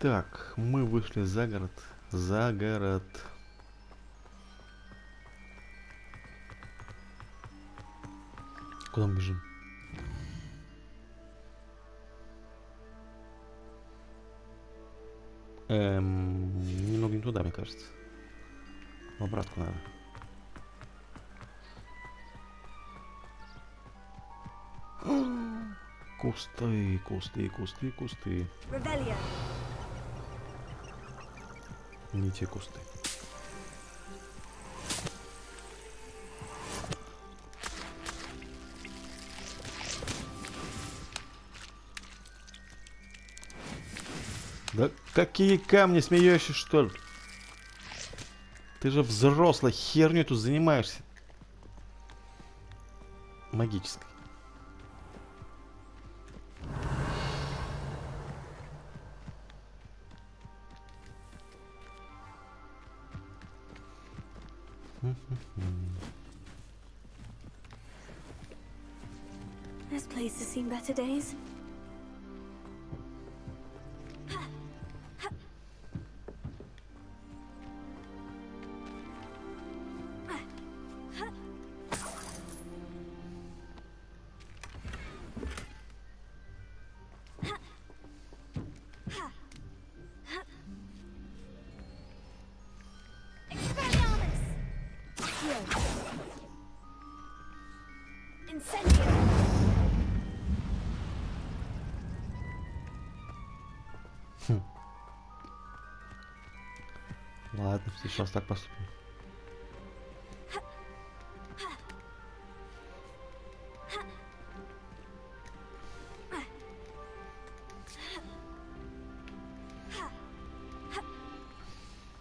Так, мы вышли за город. За город. Куда мы бежим? Немного не туда, мне кажется. В обратку надо. Кусты, кусты, кусты, кусты. Не те кусты. Да какие камни, смеешься, что ли? Ты же взрослый, херню тут занимаешься. Магической. This place has seen better days. Ладно, сейчас так поступим.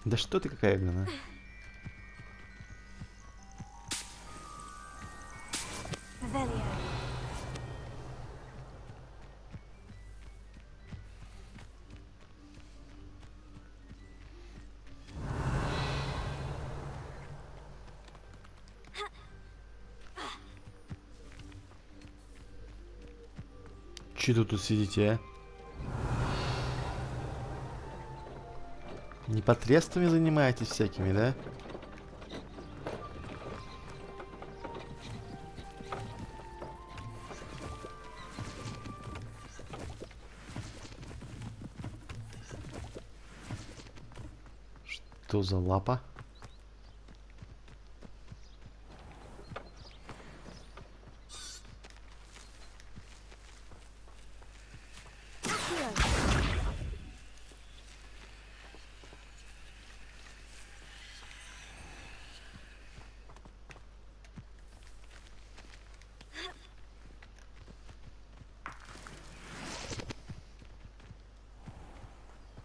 Да что ты какая, блин, а? Че вы тут сидите, а? Непотребствами занимаетесь всякими, да? Что за лапа?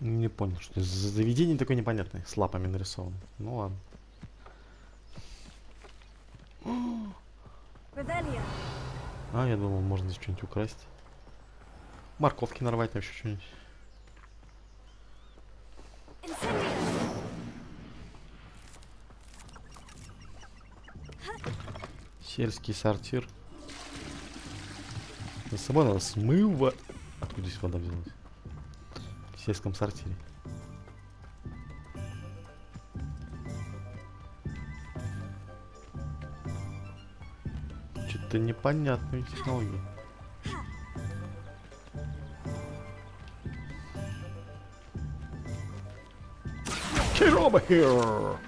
Не понял, что это за заведение такое непонятное, с лапами нарисовано. Ну ладно. А, я думал, можно здесь что-нибудь украсть. Морковки нарвать, вообще что-нибудь. Сельский сортир. За собой надо смыва. Откуда здесь вода взялась? В сельском сортире. Что-то непонятные технологии. Get over here!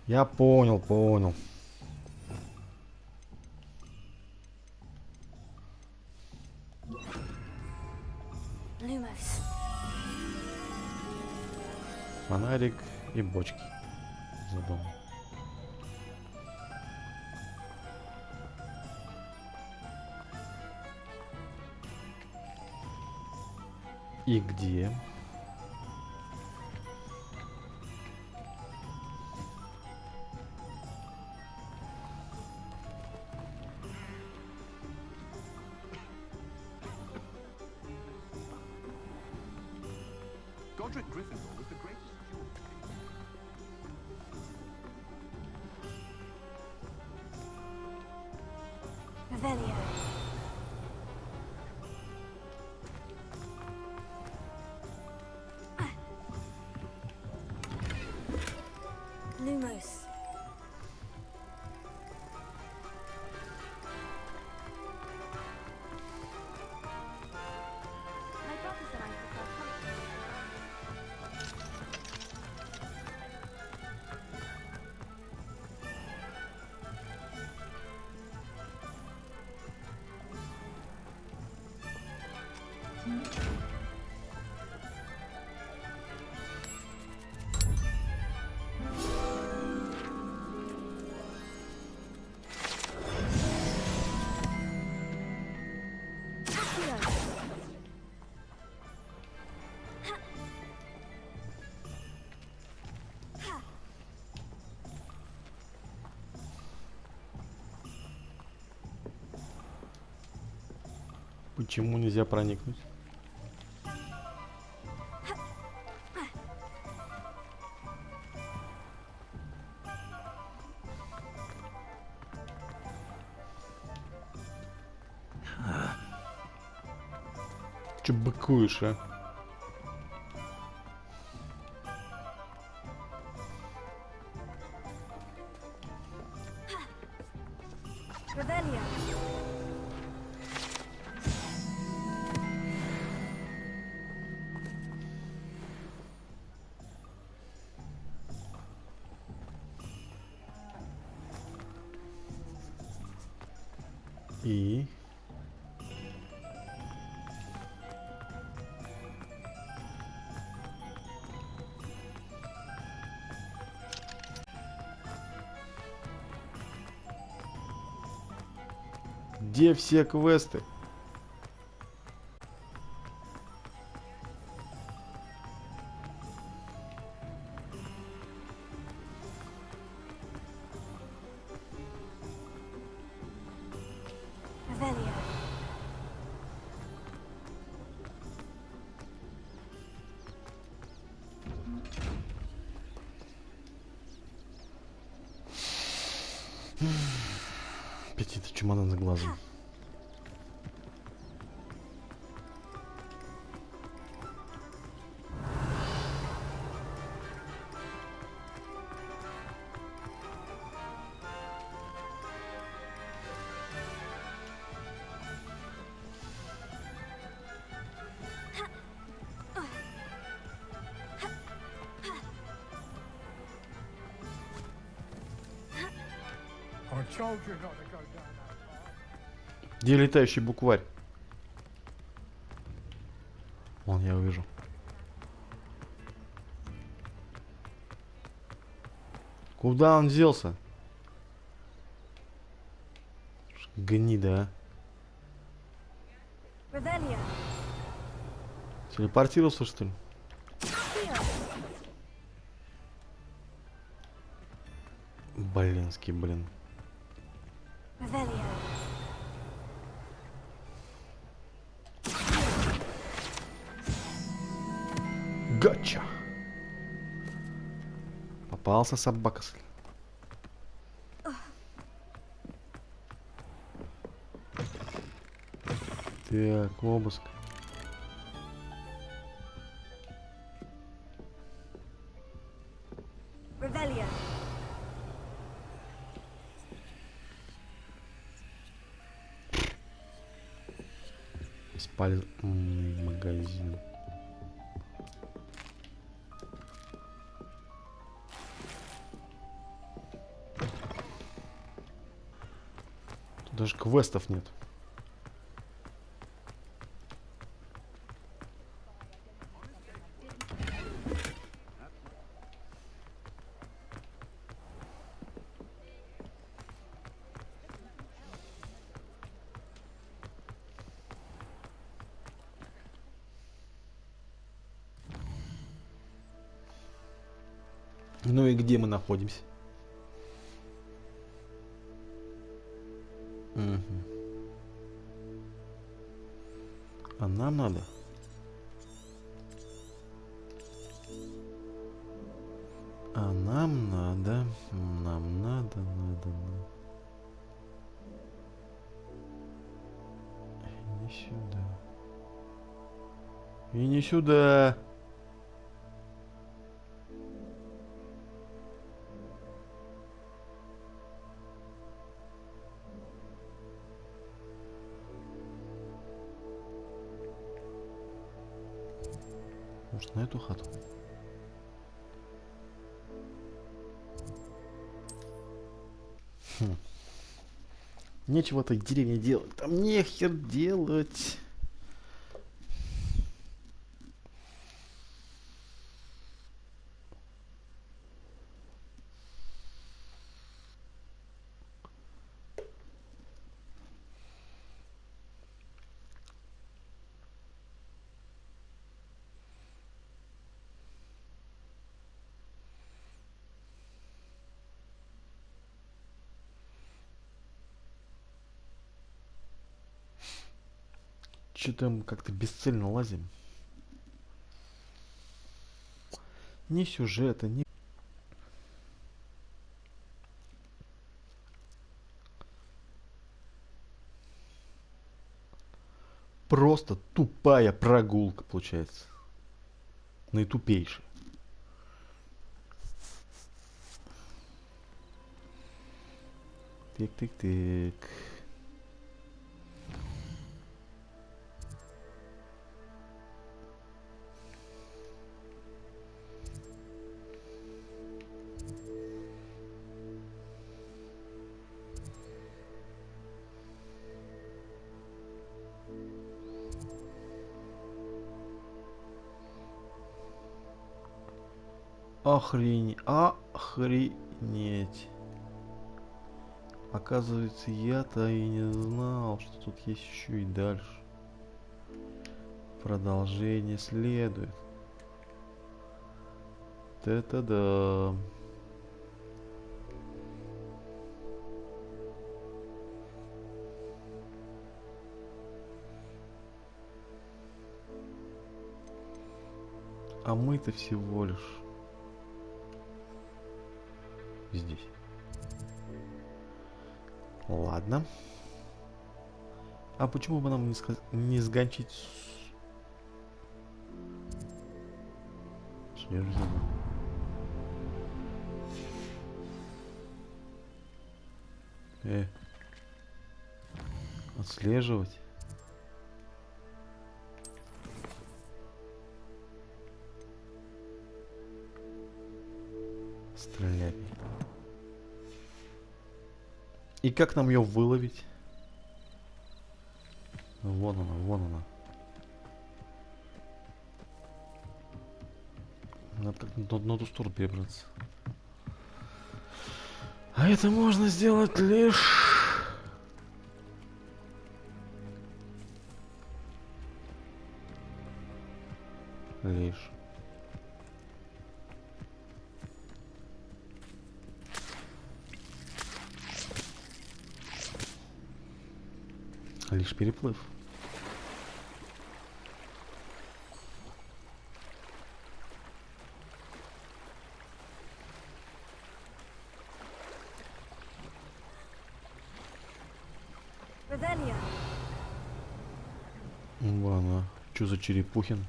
Я понял, понял. Фонарик и бочки за домом. И где? Revelio. Lumos. My doctor said I could have Почему нельзя проникнуть? Че быкуешь, а? Revelio. И... Где все квесты? Revelio. Опять это чемодан за глазом. Где летающий букварь? Вон, я увижу. Куда он делся? Гнида, а. Revelio. Телепортировался, что ли? Блинский, блин. Revelio. Гача! Попался собака. Так, обыск. Revelio. Использованный магазин. Тут даже квестов нет. Ну и где мы находимся? Мгм. А нам надо? А нам надо, надо. И не сюда. И не сюда. Может, на эту хату? Нечего в этой деревне делать. Там нехер делать. Что-то мы как-то бесцельно лазим. Ни сюжета, ни... Просто тупая прогулка получается. Наитупейшая. Тык-тык-тык. Охренеть. Оказывается, я-то и не знал, что тут есть еще и дальше. Продолжение следует. Та-та-да. А мы-то всего лишь здесь. Ладно. А почему бы нам не сгончить? Что я же забыл? Отслеживать. Стрелять. И как нам ее выловить? Вон она, вон она. Надо как-то на ту сторону перебраться. А это можно сделать лишь... Лишь переплыв. Ладно, что за черепухин?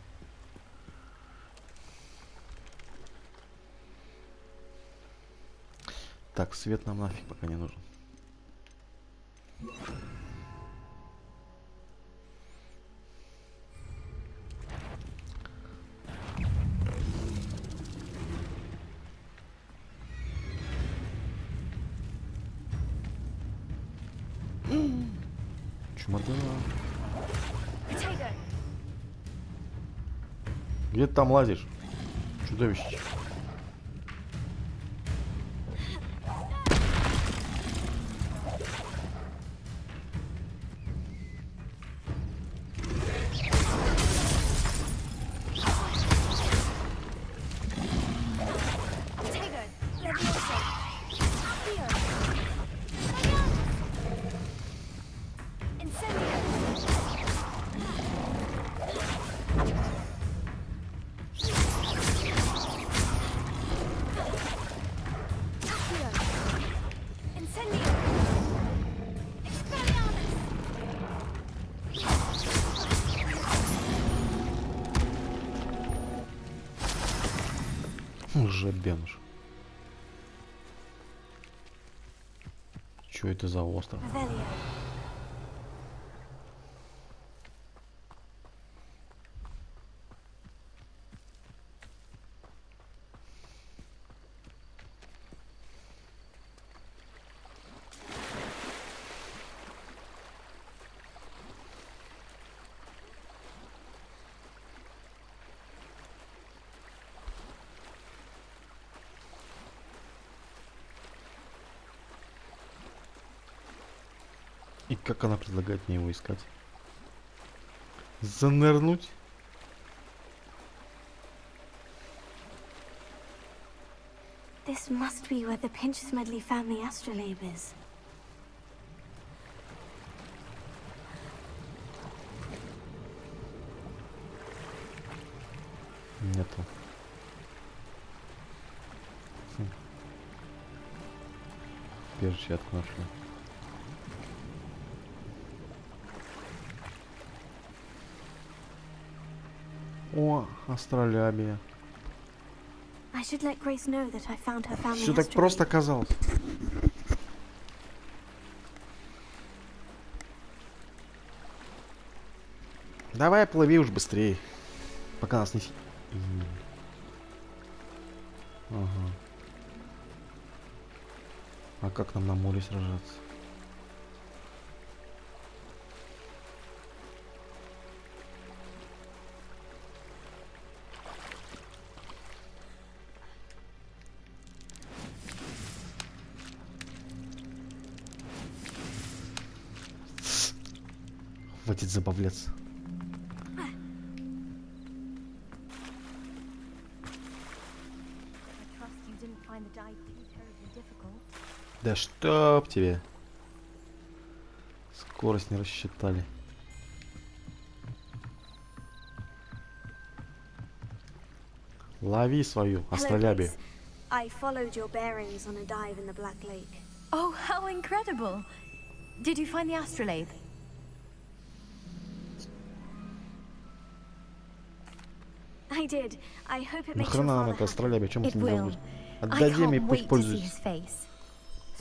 Так, свет нам нафиг пока не нужен. Чемодан. Где ты там лазишь? Чудовище. Жабеныш. Чё это за остров? Revelio. И как она предлагает мне его искать? Занырнуть? This must be where the Pinch-Smedley family astrolabe is. Нету. Перчатку нашли. О, астролябия. I should let Grace know that I found her family Все так astrolabe. просто оказалось. Давай плыви уж быстрее, пока нас не... Ага. А как нам на море сражаться? Хватит забавляться. Да чтоб тебе. Скорость не рассчитали. Лови свою астролябию. I followed your bearings on a dive in the Black Lake. Oh, how incredible! Did you find the astrolabe? I did. I hope it makes your Нахрена нам father эта happy. астролябия? Чем мы It с ним will. делаем? I Отдадим и can't пусть wait to see his пользуется. face.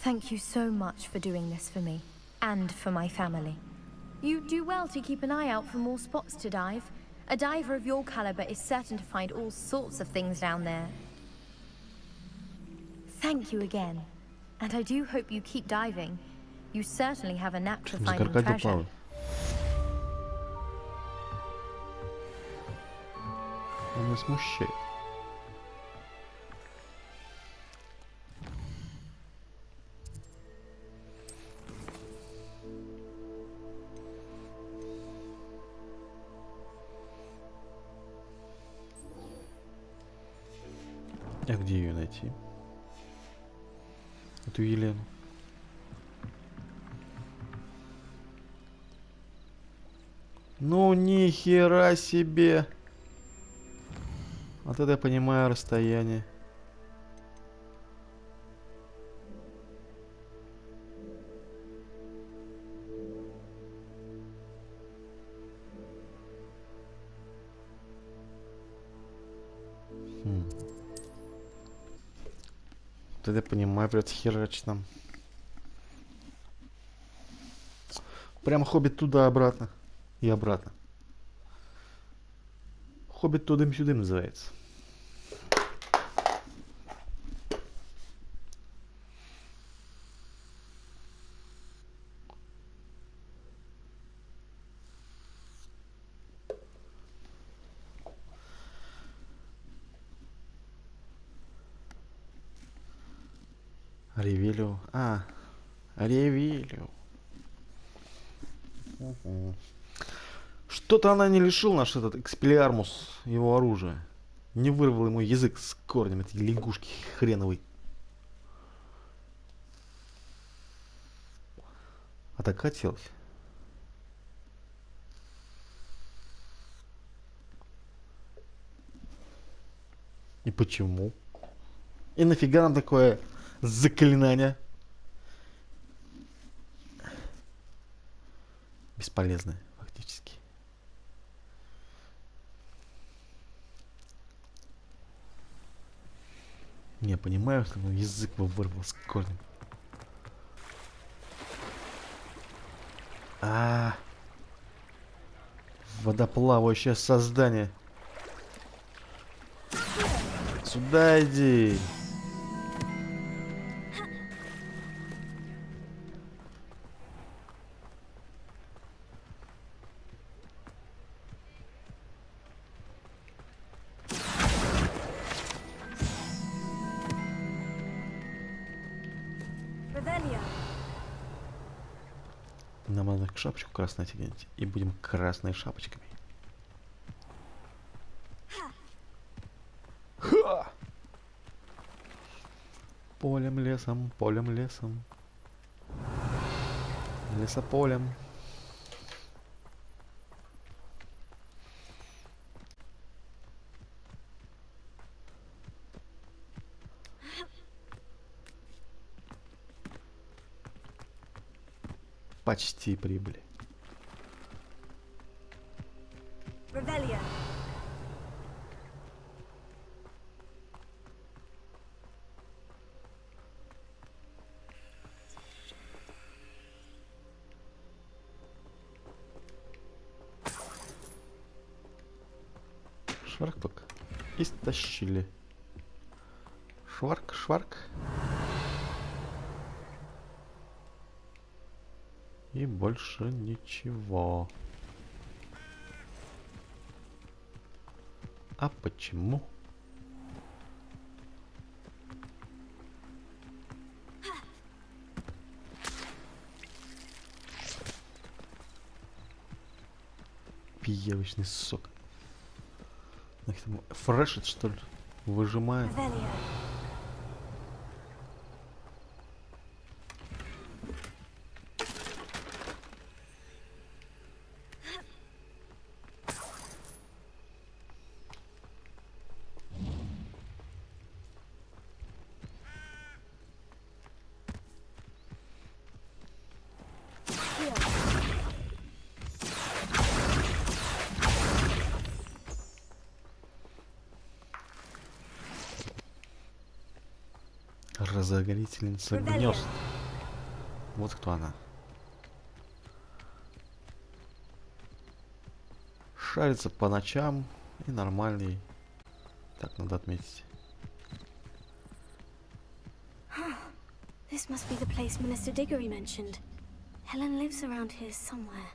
Thank you so much for doing this for me and for my family. You do well to keep an eye out for more spots to dive. A diver of your caliber is certain to find all sorts of things down there. Thank you again. And I do hope you keep diving. You certainly have a knack for За finding крокодил treasure. плавает. Он меня смущает. А где ее найти? Эту Елену. Ну ни хера себе. Вот это я понимаю расстояние. Вот это я понимаю, придется херачить нам. Прям хоббит туда-обратно. И обратно. Хоббит тудым-сюдым называется. Ревелио. А, Ревелио. Что-то она не лишил наш этот экспеллиармус его оружия. Не вырвал ему язык с корнем этой лягушки хреновой. А так хотелось. И почему? И нафига нам такое заклинание? Бесполезное, фактически. Не понимаю, что язык его вырвал с корнем. Водоплавающее создание. Сюда иди. Нам надо шапочку красную одеть, и будем красными шапочками. Ха! Полем, лесом, полем, лесом. Лесополем. Почти прибыли. Revelia. Шварк-пак. Истощили. Шварк, шварк. И больше ничего. А почему? Пиявочный сок. Фрешет, что ли? Выжимает. Revelia. Разогрительница гнезд. Вот кто она. Шарится по ночам и нормальный. Так, надо отметить. This must be the place Minister Diggory mentioned. Helen lives around here somewhere.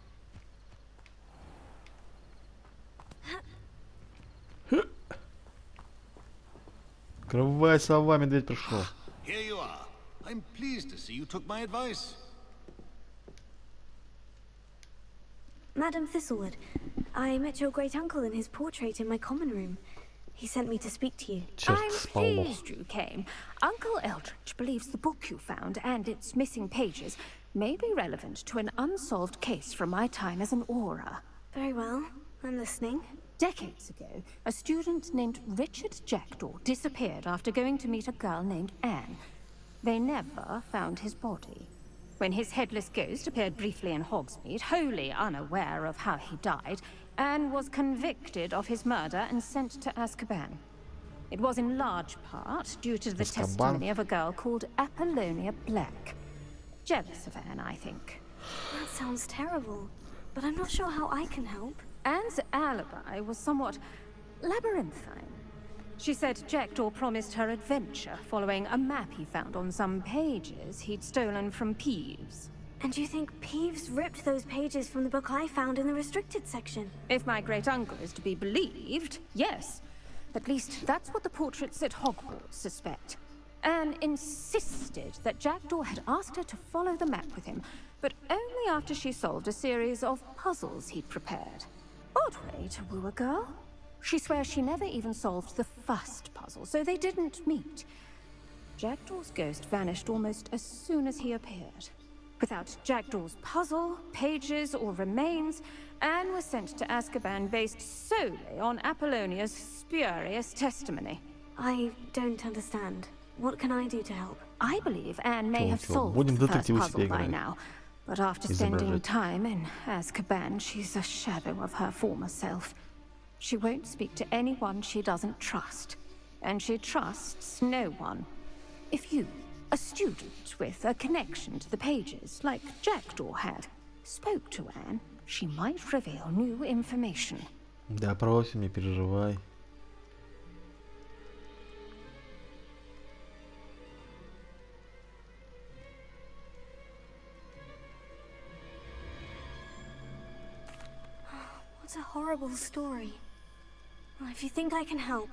Открывай, сова, медведь пришел. Here you are. I'm pleased to see you took my advice. Madam Thistlewood, I met your great-uncle in his portrait in my common room. He sent me to speak to you. Черт, I'm спалось. pleased you came. Uncle Eldridge believes the book you found and its missing pages may be relevant to an unsolved case from my time as an aura. Very well. I'm listening. Decades ago, a student named Richard Jackdaw disappeared after going to meet a girl named Anne. They never found his body. When his headless ghost appeared briefly in Hogsmeade, wholly unaware of how he died, Anne was convicted of his murder and sent to Azkaban. It was in large part due to the Azkaban? testimony of a girl called Apollonia Black. Jealous of Anne, I think. That sounds terrible, but I'm not sure how I can help. Anne's alibi was somewhat labyrinthine. She said Jackdaw promised her adventure following a map he found on some pages he'd stolen from Peeves. And you think Peeves ripped those pages from the book I found in the restricted section? If my great-uncle is to be believed, yes. At least that's what the portraits at Hogwarts suspect. Anne insisted that Jackdaw had asked her to follow the map with him, but only after she solved a series of puzzles he'd prepared. Odd way to woo a girl. She swears she never even solved the first puzzle, so they didn't meet. Jackdaw's ghost vanished almost as soon as he appeared. Without Jackdaw's puzzle, pages, or remains, Anne was sent to Azkaban based solely on Apollonia's spurious testimony. I don't understand. What can I do to help? I believe Anne may have Чё, solved будем the first детективы puzzle себе by играть. now. But after spending Изображать. time in Azkaban, she's a shadow of her former self. She won't speak to anyone she doesn't trust. and she trusts no one. If you, a student with a connection to the pages, like Jackdaw had, spoke to Anne, she might reveal new information. Да, просим, не переживай. What a horrible story. Well, if you think I can help,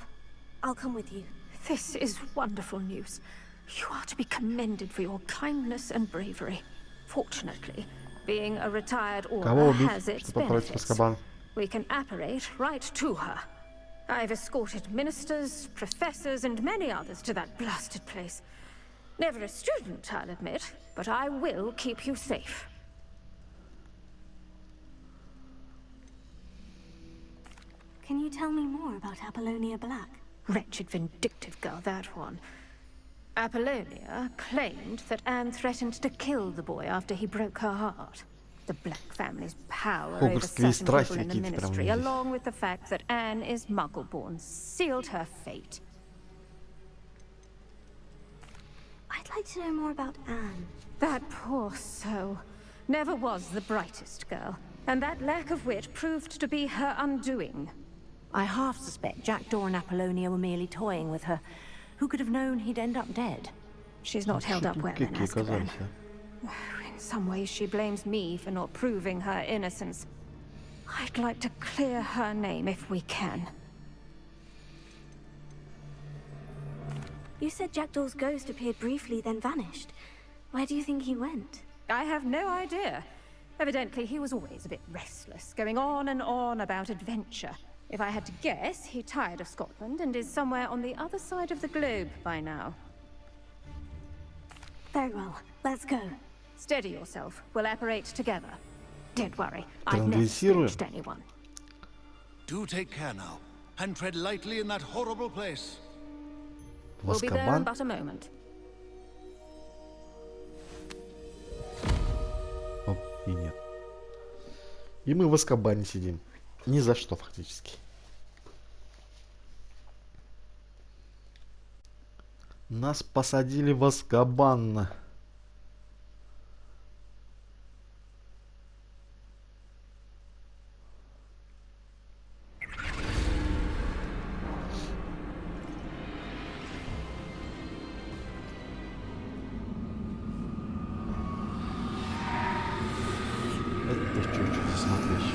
I'll come with you. This is wonderful news. You are to be commended for your kindness and bravery. Fortunately, being a retired Кого Aura убить, has its чтобы отправить в benefits. Азкабан? We can apparate right to her. I've escorted ministers, professors, and many others to that blasted place. Never a student, I'll admit, but I will keep you safe. Can you tell me more about Apollonia Black? Wretched, vindictive girl, that one. Apollonia claimed that Anne threatened to kill the boy after he broke her heart. The Black family's power over Хогвартские certain страсти people in the какие-то прям ministry, здесь. along with the fact that Anne is Muggle-born, sealed her fate. I'd like to know more about Anne. That poor soul never was the brightest girl, and that lack of wit proved to be her undoing. I half suspect Jackdaw and Apollonia were merely toying with her. Who could have known he'd end up dead? She's not held up well in Какие Azkaban. оказались, а? In some ways, she blames me for not proving her innocence. I'd like to clear her name if we can. You said Jackdaw's ghost appeared briefly, then vanished. Where do you think he went? I have no idea. Evidently, he was always a bit restless, going on and on about adventure. If I had to guess, he tired of Scotland and is somewhere on the other side of the globe by now. Very well, let's go. Steady yourself. We'll apparate together. Don't worry, I've never Транглисируем. snitched anyone. Do take care now, and tread lightly in that horrible place. В We'll be there in Азкабан? but a moment. Оп, и нет. И мы в Азкабане сидим. Ни за что фактически. Нас посадили в Азкабан. Это что смотришь?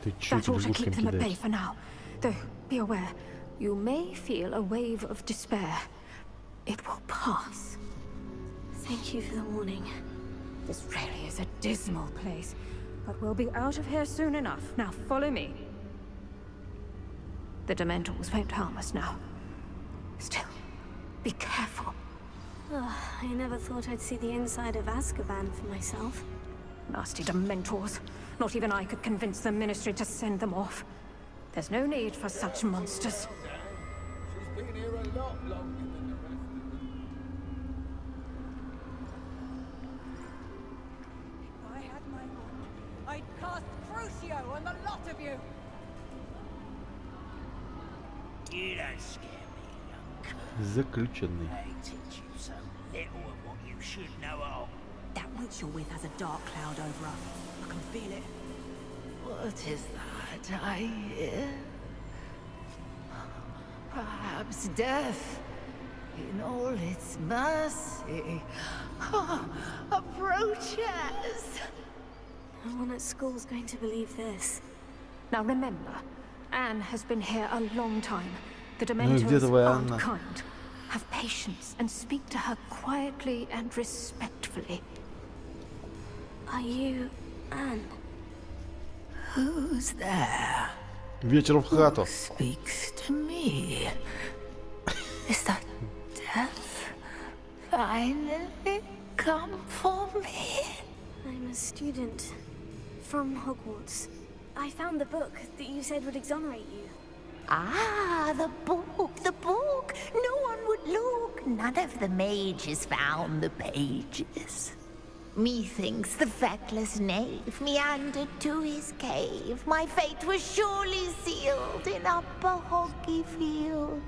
Ты чё That этим ought to keep лягушками them at bay кидаешь? for now. Though, be aware, you may feel a wave of despair. It will pass. Thank you for the warning. This really is a dismal place, but we'll be out of here soon enough. Now follow me. The Dementors won't harm us now. Still, be careful. Ugh, I never thought I'd see the inside of Azkaban for myself. Nasty Dementors. Not even I could convince the Ministry to send them off. There's no need for such monsters. She's been here a lot longer than the rest of them. If I had my wand, I'd cast Crucio on the lot of you! You don't scare me, young. Заключенный. I teach you so little of what you should know of. That witch you're with has a dark cloud over her. I can feel it. What is that I hear? Perhaps death, in all its mercy, approaches. No one at school's going to believe this. Now remember, Anne has been here a long time. The Ну и где Dementors твоя aren't Анна? kind. Have patience and speak to her quietly and respectfully. Are you Anne? Who's there? Вечером в хату. Speaks to me. Is that death finally come for me? I'm a student from Hogwarts. I found the book that you said would exonerate you. Ah, the book, the book. No one would look. None of the mages found the pages. Methinks the feckless knave meandered to his cave. My fate was surely sealed in upper Hoggy Field.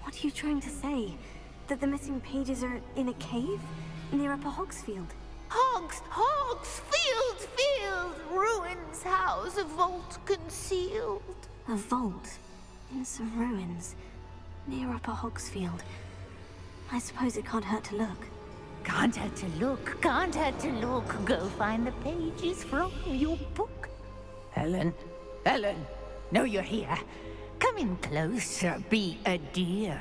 What are you trying to say? That the missing pages are in a cave near Upper Hogsfield? Field, ruins house, a vault concealed. A vault in some ruins near Upper Hogsfield. I suppose it can't hurt to look. Can't hurt to look, can't hurt to look. Go find the pages from your book. Helen, know you're here. Come in closer, be a dear.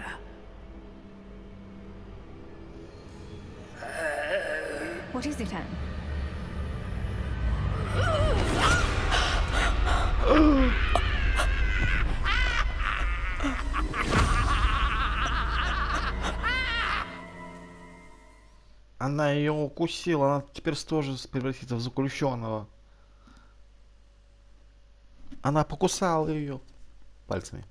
What is it, Anne? Она ее укусила, она теперь тоже превратится в заключенного. Она покусала ее пальцами.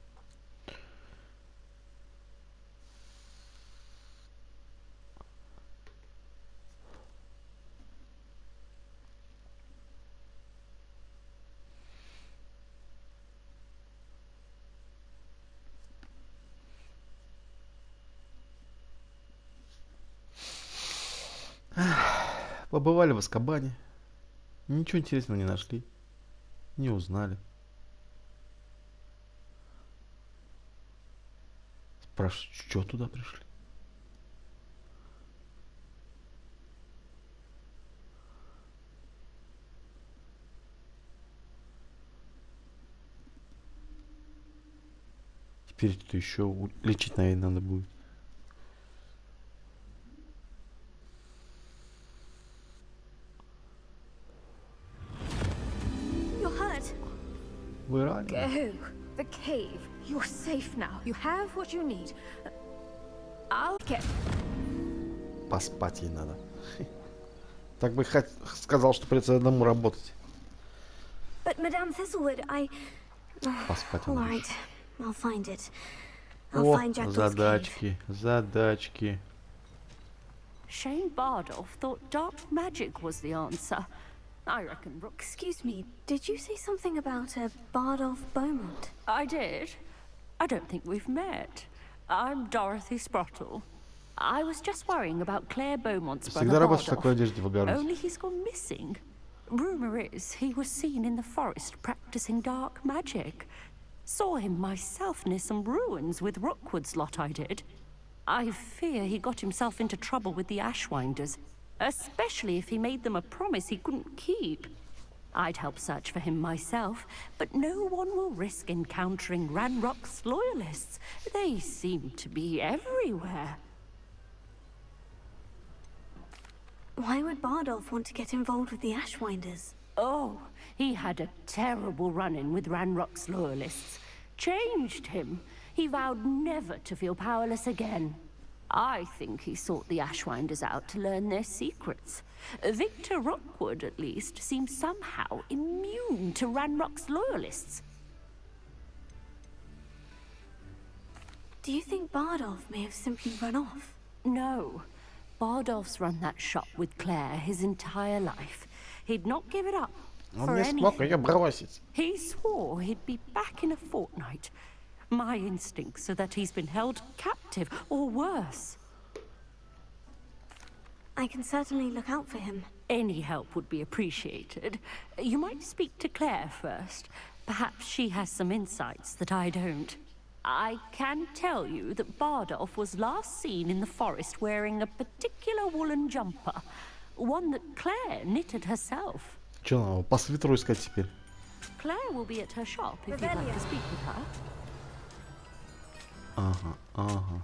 Побывали в Азкабане. Ничего интересного не нашли. Не узнали. Спрашивают, что туда пришли? Теперь это еще лечить, наверное, надо будет. Go. The cave. You're safe now. You have what you need. I'll get... Поспать ей надо. Так бы сказал, что придется одному работать. But Madame Thistlewood, Поспать All надо. right, I'll find it. I'll О, find Jack Doll's задачки, задачки. Shane Bardolph thought dark magic was the answer. I reckon Rook. Excuse me, did you say something about a Bardolph Beaumont? I did. I don't think we've met. I'm Dorothy Sprottle. I was just worrying about Claire Beaumont's brother Всегда работаешь в такой Bardolph. одежде в огороде. Only he's gone missing. Rumor is he was seen in the forest practicing dark magic. Saw him myself near some ruins with Rookwood's lot I did. I fear he got himself into trouble with the Ashwinders. Especially if he made them a promise he couldn't keep. I'd help search for him myself, but no one will risk encountering Ranrock's loyalists. They seem to be everywhere. Why would Bardolph want to get involved with the Ashwinders? Oh, he had a terrible run-in with Ranrock's loyalists. Changed him. He vowed never to feel powerless again. I think he sought the Ashwinders out to learn their secrets. Victor Rookwood, at least, seems somehow immune to Ranrock's loyalists. Do you think Bardolph may have simply run off? No. Bardolph's run that shop with Claire his entire life. He'd not give it up for anything. He swore he'd be back in a fortnight. My instincts are that he's been held captive, or worse. I can certainly look out for him. Any help would be appreciated. You might speak to Claire first. Perhaps she has some insights that I don't. I can tell you that Bardolph was last seen in the forest wearing a particular woolen jumper. One that Claire knitted herself. Че надо, по свитеру искать теперь? Claire will be at her shop if you'd like to speak with her. Ага, ага.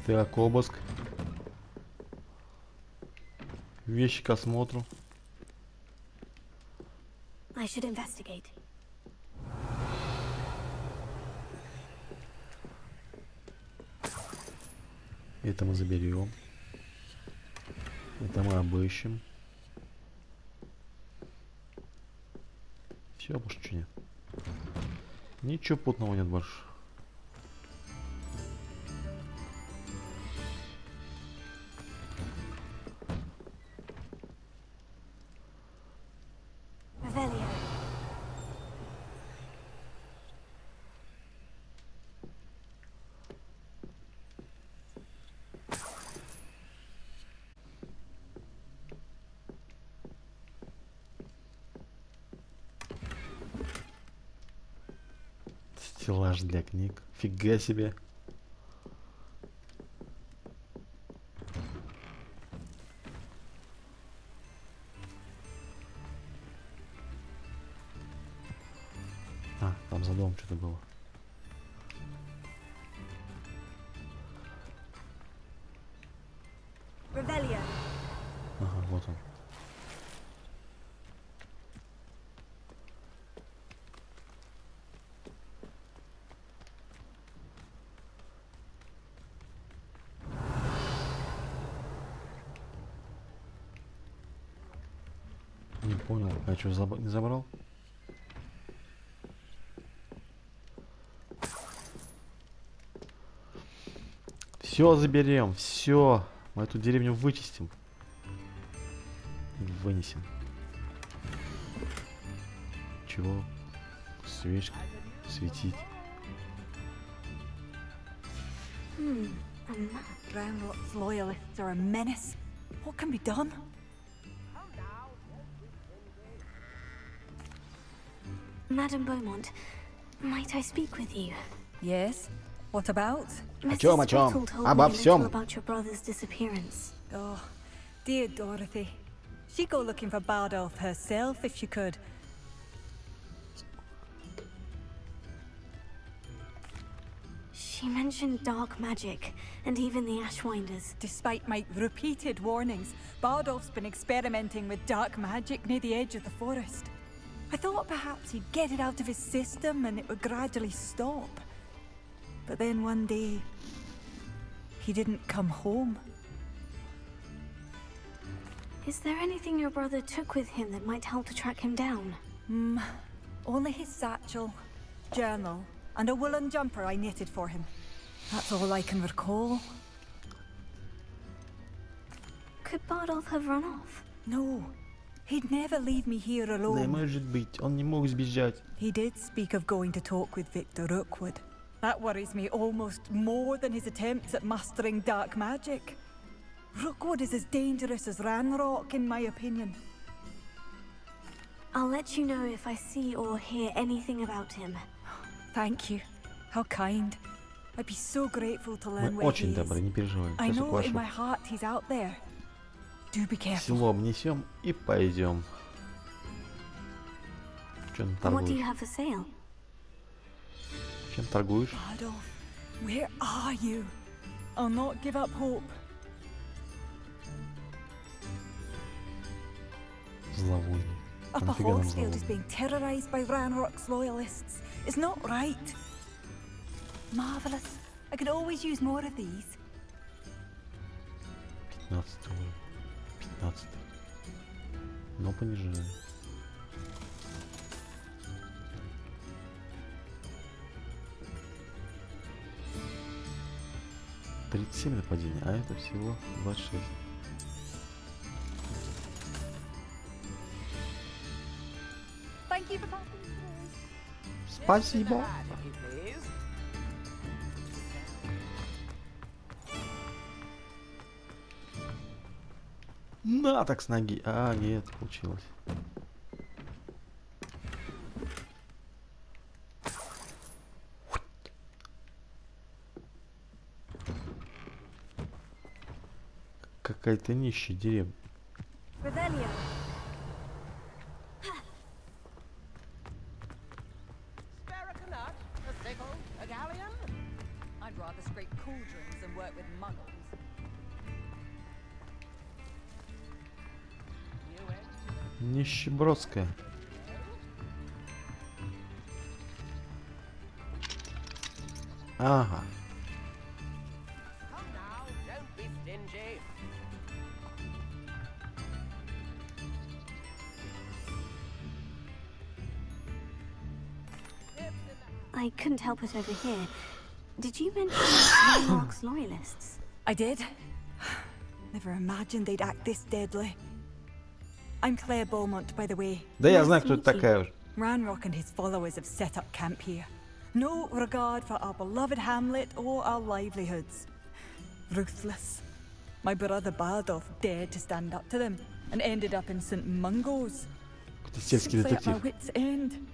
Так, обыск. Вещи к осмотру. I should investigate. Это мы заберем. Это мы обыщем. Все, больше ничего нет. Ничего путного нет больше. Стеллаж для книг. Фига себе. А, там за домом что-то было. Ага, вот он. Не понял, а что, не забрал? Все заберем, все. Мы эту деревню вычистим. Вынесем. Чего? Свечка светить. Groundrot's loyalists are a menace. What can be done? Madame Beaumont, might I speak with you? Yes. What about? О чем? Обо всем. About your brother's disappearance. Oh, dear Dorothy. She'd go looking for Bardolph herself if she could. She mentioned dark magic, and even the Ashwinders. Despite my repeated warnings, Bardolph's been experimenting with dark magic near the edge of the forest. I thought perhaps he'd get it out of his system and it would gradually stop. But then one day, he didn't come home. Is there anything your brother took with him that might help to track him down? Only his satchel, journal, and a woolen jumper I knitted for him. That's all I can recall. Could Bardolph have run off? No. He'd never leave me here alone. Не может быть, он не мог сбежать. He did speak of going to talk with Victor Rookwood. That worries me almost more than his attempts at mastering dark magic. Rookwood is as dangerous as Ranrock, in my opinion. I'll let you know if I see or hear anything about him. Thank you. How kind. I'd be so grateful to learn Мы where he очень is. добры, не переживай. I Сейчас know in укажу. my heart he's out there. Do be careful. Село обнесем и пойдем. Чем What do торгуешь? you have for sale? Чем торгуешь? Bardolph, where are you? I'll not give up hope. Зловоние. А Upper нафига нам Hogsfield is зловоние? being terrorized by Ranrock's loyalists. It's not right. Marvelous. I could always use more of these. 15 уровень. 15. Но понижаем. $37 нападений, а это всего 26. Спасибо. На, так с ноги. А, нет, получилось. Какая-то нищая деревня. Нищебродская. Ага. I couldn't help it over here. Did you mention Ranrock's loyalists? I did. Never imagined they'd act this deadly. I'm Claire Beaumont, by the way. Да я знаю, кто это такая уже. Ranrock and his followers have set up camp here. No regard for our beloved hamlet or our livelihoods. Ruthless. My brother Bardolph dared to stand up to them and ended up in St. Mungo's. Сельский Simply at my детектив. wits' end.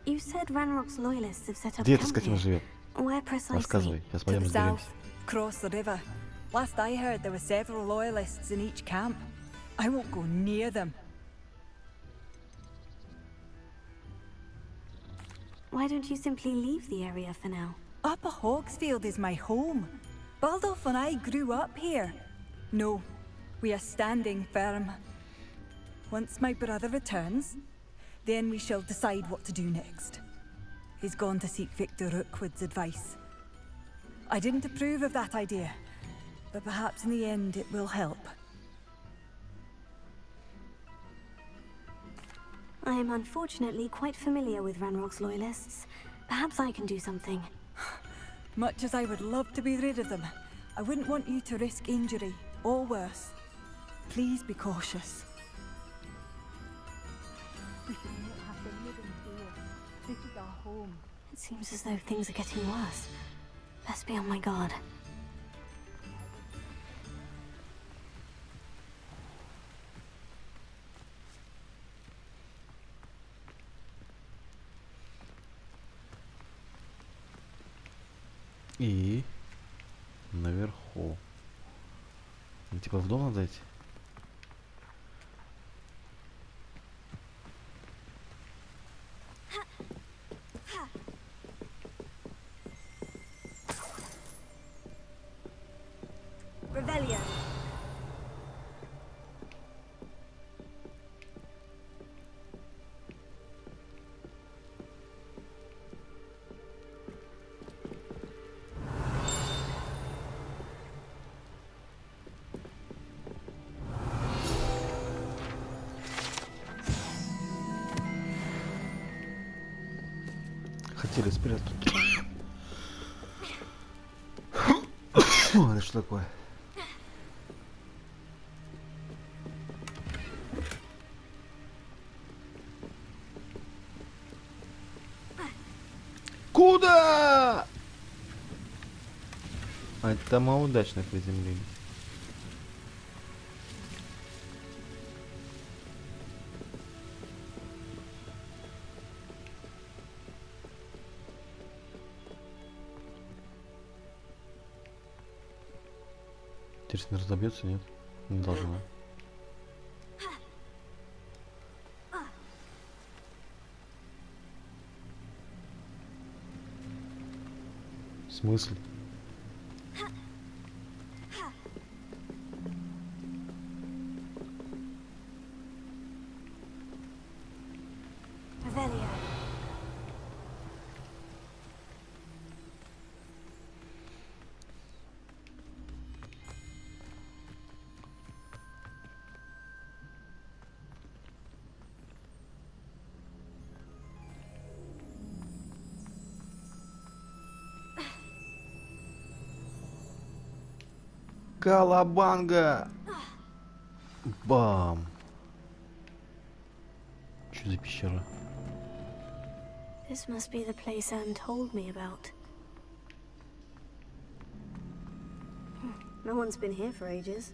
You said Ranrock's loyalists have set up Где эта camp скотина here. живет? Where precisely? Рассказывай, сейчас To пойдем the разберемся. south, across the river. Last I heard, there were several loyalists in each camp. I won't go near them. Why don't you simply leave the area for now? Upper Hogsfield is my home. Baldolph and I grew up here. No, we are standing firm. Once my brother returns, then we shall decide what to do next. He's gone to seek Victor Rookwood's advice. I didn't approve of that idea, but perhaps in the end it will help. I am unfortunately quite familiar with Ranrock's loyalists. Perhaps I can do something. Much as I would love to be rid of them, I wouldn't want you to risk injury, or worse. Please be cautious. We should not have been living here. This is our home. It seems as though things are getting worse. Best be on my guard. И наверху. Ну, типа в дом надо идти. Revelio. Хотели спрятать тут. Это что такое? Куда? А это мы удачно приземлились. Интересно, разобьется, нет? Не должна. Смысл? Revelio. Колобанга! Бам! Что за пещера? This must be the place Anne told me about. No one's been here for ages.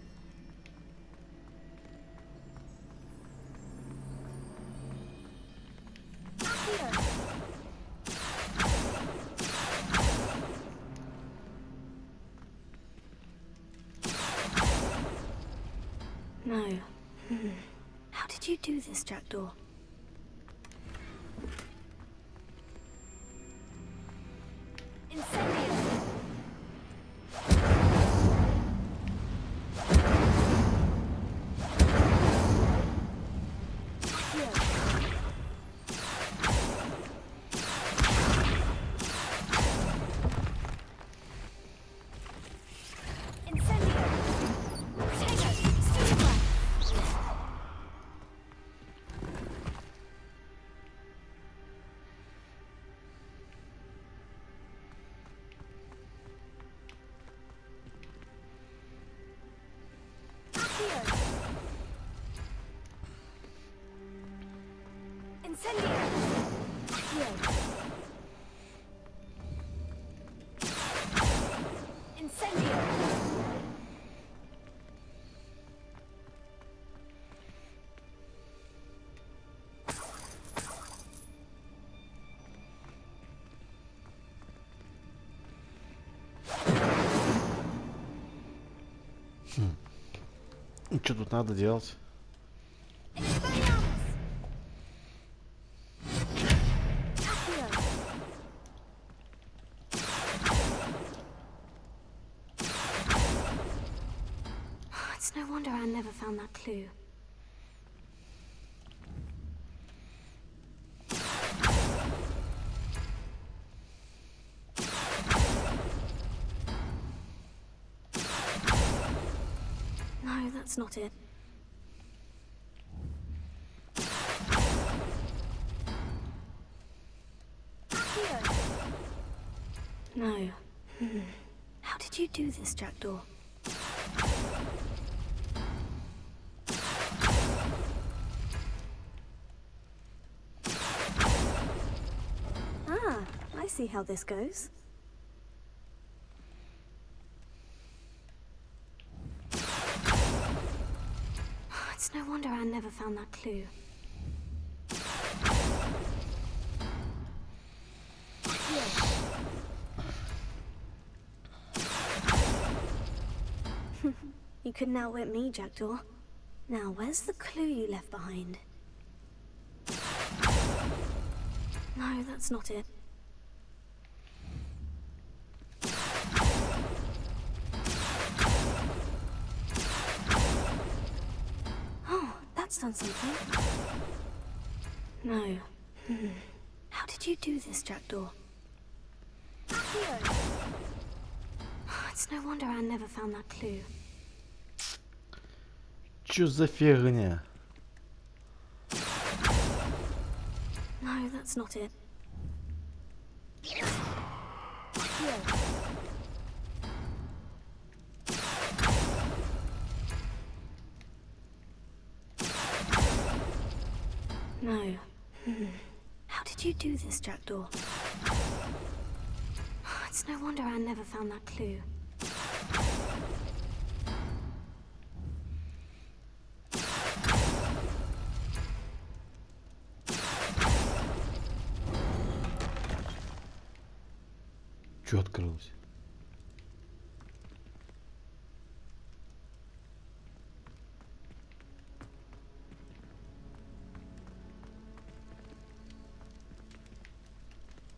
No. How did you do this, Jackdaw? Что тут надо делать? It's no wonder Anne never found that clue. No, that's not it. No. How did you do this, Jackdaw? Ah, I see how this goes. It's no wonder Anne never found that clue. You couldn't outwit me, Jackdaw. Now, where's the clue you left behind? No, that's not it. Oh, that's done something. No. How did you do this, Jackdaw? It's no wonder Anne never found that clue. Чё за фигня? No, that's not it. No. How did you do this, Jackdaw? It's no wonder Anne never found that clue. Чё открылось?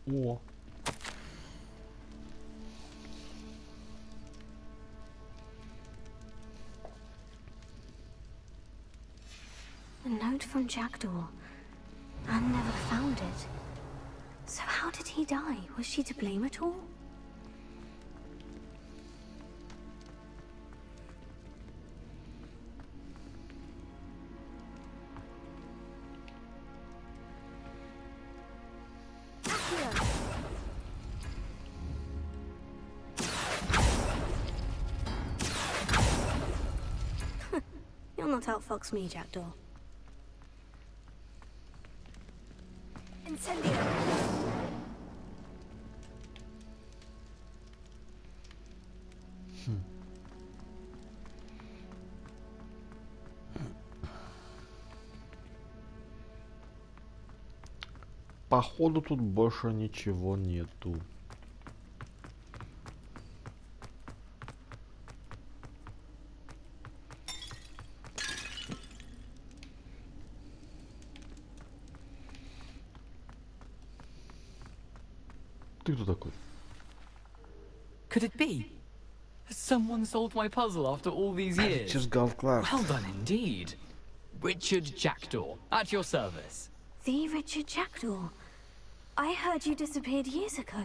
О. A note from Jackdaw. Anne never found it. So how did he die? Was she to blame at all? You'll not outfox me, Jackdaw. Incendio! Походу тут больше ничего нету. Ты кто такой? Could it be? Has someone solved my puzzle after all these years? Just golf class. Well done indeed. Richard Jackdaw, at your service. The Richard Jackdaw. I heard you disappeared years ago.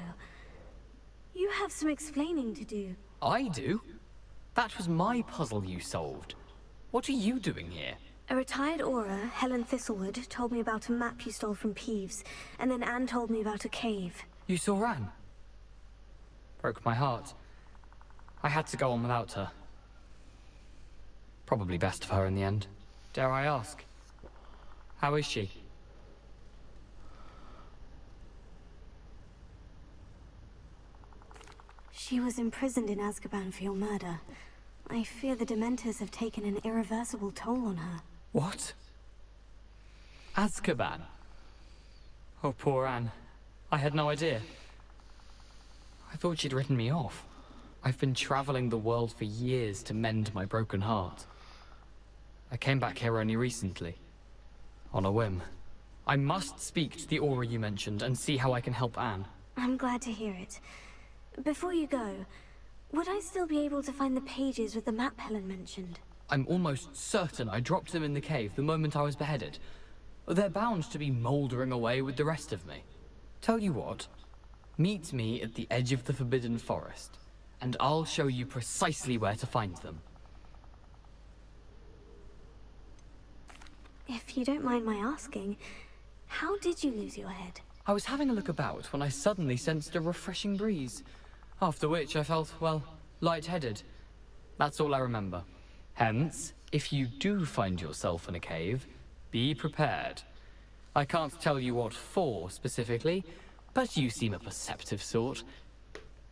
You have some explaining to do. I do? That was my puzzle you solved. What are you doing here? A retired aura, Helen Thistlewood, told me about a map you stole from Peeves, and then Anne told me about a cave. You saw Anne? Broke my heart. I had to go on without her. Probably best of her in the end. Dare I ask? How is she? She was imprisoned in Azkaban for your murder. I fear the Dementors have taken an irreversible toll on her. What? Azkaban? Oh, poor Anne. I had no idea. I thought she'd written me off. I've been traveling the world for years to mend my broken heart. I came back here only recently. On a whim. I must speak to the Aura you mentioned and see how I can help Anne. I'm glad to hear it. Before you go, would I still be able to find the pages with the map Helen mentioned? I'm almost certain I dropped them in the cave the moment I was beheaded. They're bound to be mouldering away with the rest of me. Tell you what, meet me at the edge of the Forbidden Forest, and I'll show you precisely where to find them. If you don't mind my asking, how did you lose your head? I was having a look about when I suddenly sensed a refreshing breeze, after which I felt, well, lightheaded. That's all I remember. Hence, if you do find yourself in a cave, be prepared. I can't tell you what for specifically, but you seem a perceptive sort.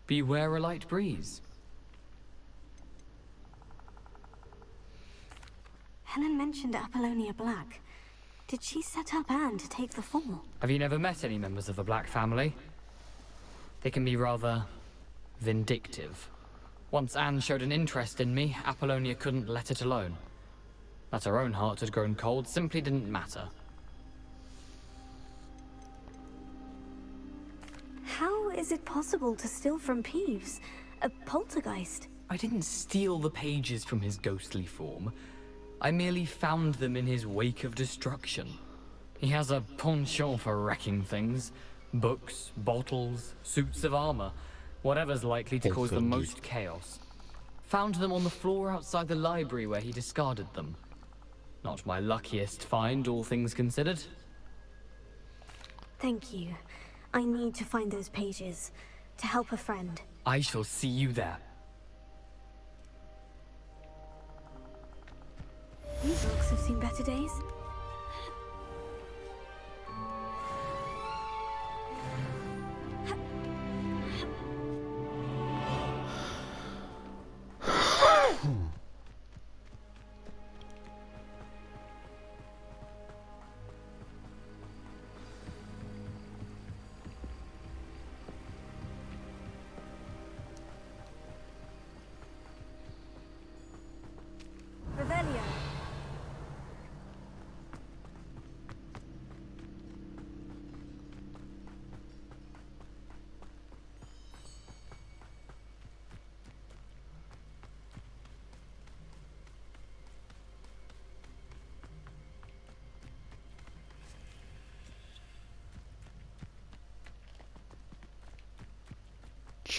Beware a light breeze. Helen mentioned Apollonia Black. Did she set up Anne to take the fall? Have you never met any members of the Black family? They can be rather vindictive. Once Anne showed an interest in me, Apollonia couldn't let it alone. That her own heart had grown cold simply didn't matter. How is it possible to steal from Peeves? A poltergeist? I didn't steal the pages from his ghostly form. I merely found them in his wake of destruction. He has a penchant for wrecking things. Books, bottles, suits of armor. Whatever's likely to cause the most chaos. Found them on the floor outside the library where he discarded them. Not my luckiest find, all things considered. Thank you. I need to find those pages. To help a friend. I shall see you there. You books have seen better days.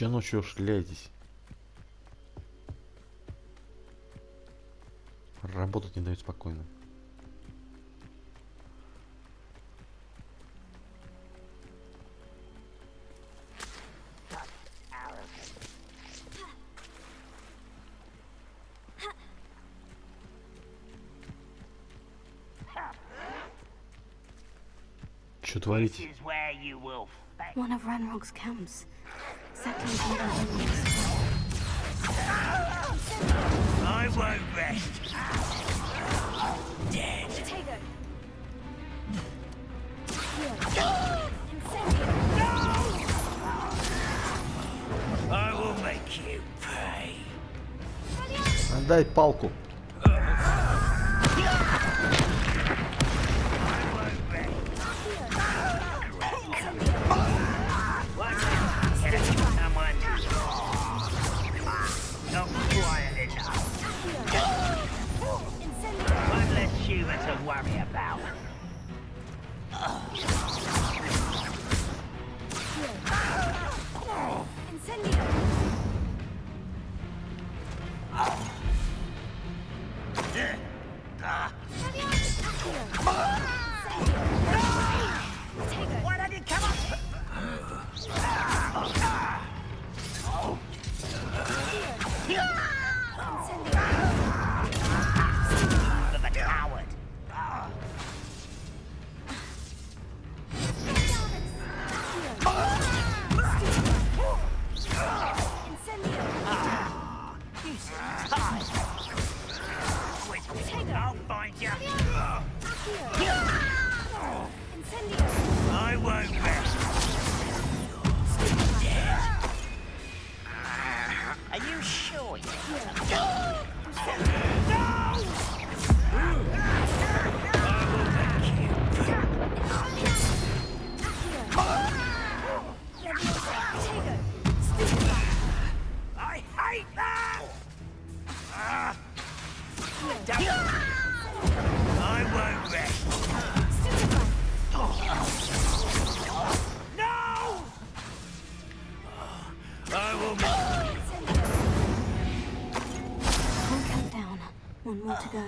Че ночью шляетесь? Работать не дают спокойно. Что творите? One of Ranrock's camps. Exactly as I won't rest. Dead. I will make you pay. Отдай палку. Eat that! I won't rest. No! I will. One countdown. One more to go.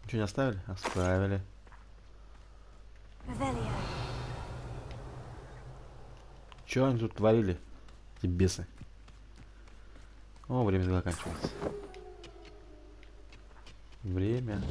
Ничего не оставили? Оставили. Revelio. Чё они тут творили? Эти бесы. О, время заканчивается. Время.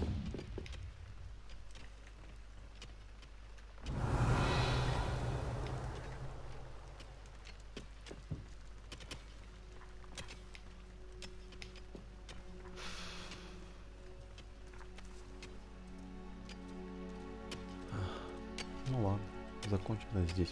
Ну ладно, закончим здесь.